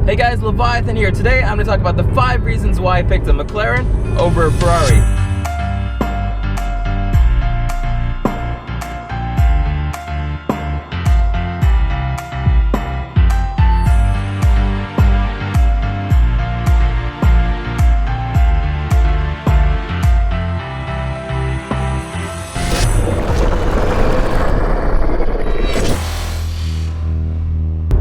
Hey guys, Leviathan here. Today I'm going to talk about the 5 reasons why I picked a McLaren over a Ferrari.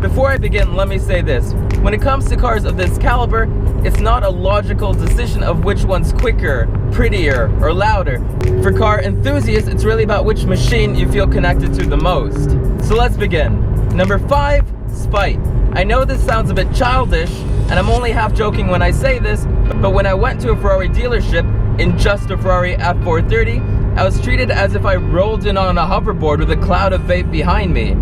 Before I begin, let me say this. When it comes to cars of this caliber, it's not a logical decision of which one's quicker, prettier, or louder. For car enthusiasts, it's really about which machine you feel connected to the most. So let's begin. Number 5, spite. I know this sounds a bit childish, and I'm only half joking when I say this, but when I went to a Ferrari dealership in just a Ferrari F430, I was treated as if I rolled in on a hoverboard with a cloud of vape behind me.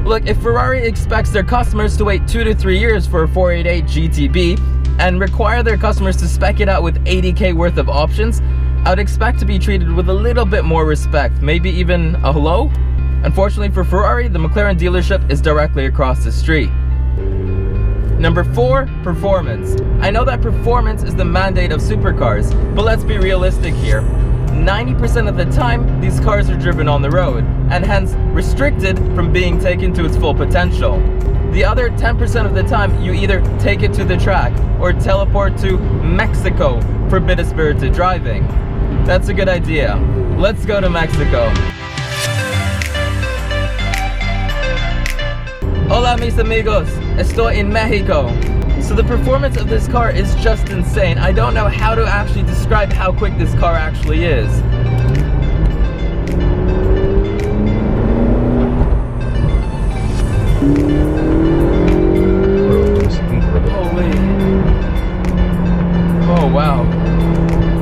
Look, if Ferrari expects their customers to wait 2 to 3 years for a 488 GTB and require their customers to spec it out with 80k worth of options, I would expect to be treated with a little bit more respect, maybe even a hello? Unfortunately for Ferrari, the McLaren dealership is directly across the street. Number 4, performance. I know that performance is the mandate of supercars, but let's be realistic here. 90% of the time, these cars are driven on the road, and hence restricted from being taken to its full potential. The other 10% of the time, you either take it to the track or teleport to Mexico for bit of spirited driving. That's a good idea. Let's go to Mexico. Hola mis amigos, estoy en Mexico. So the performance of this car is just insane. I don't know how to actually describe how quick this car actually is. Holy. Oh wow.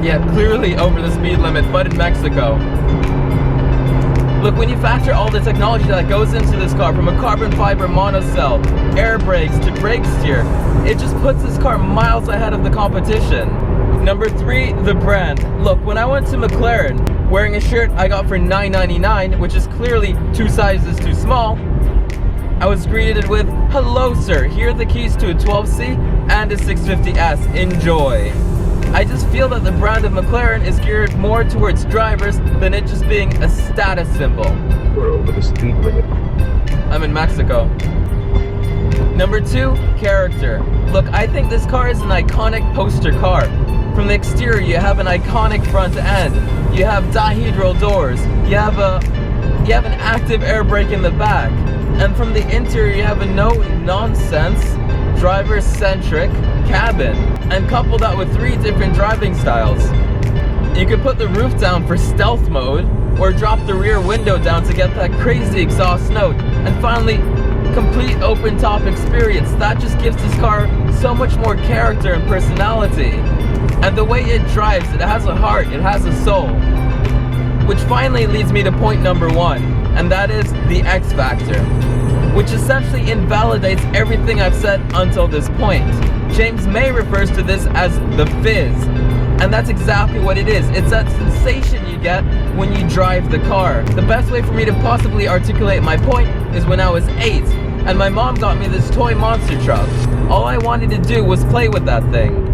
Yeah, clearly over the speed limit, but in Mexico. Look, when you factor all the technology that goes into this car, from a carbon fiber monocell, air brakes to brake steer, it just puts this car miles ahead of the competition. Number 3, the brand. Look, when I went to McLaren, wearing a shirt I got for $9.99, which is clearly 2 sizes too small, I was greeted with, "Hello sir, here are the keys to a 12C and a 650S, enjoy." I just feel that the brand of McLaren is geared more towards drivers than it just being a status symbol. We're over the speed limit. I'm in Mexico. Number 2, character. Look, I think this car is an iconic poster car. From the exterior, you have an iconic front end. You have dihedral doors. You have an active air brake in the back. And from the interior, you have a no-nonsense, driver-centric cabin. And couple that with 3 different driving styles. You could put the roof down for stealth mode, or drop the rear window down to get that crazy exhaust note. And finally, complete open top experience. That just gives this car so much more character and personality. And the way it drives, it has a heart, it has a soul. Which finally leads me to point number 1, and that is the X Factor, which essentially invalidates everything I've said until this point. James May refers to this as the fizz, and that's exactly what it is. It's that sensation you get when you drive the car. The best way for me to possibly articulate my point is when I was 8, and my mom got me this toy monster truck. All I wanted to do was play with that thing.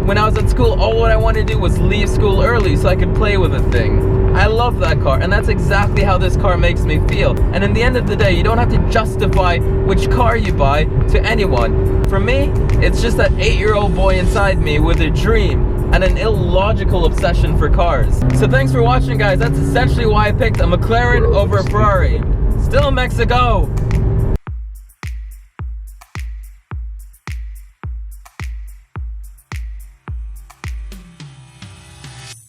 When I was at school, all what I wanted to do was leave school early so I could play with the thing. I love that car, and that's exactly how this car makes me feel. And in the end of the day, you don't have to justify which car you buy to anyone. For me, it's just that 8-year-old boy inside me with a dream and an illogical obsession for cars. So thanks for watching, guys. That's essentially why I picked a McLaren over a Ferrari. Still in Mexico.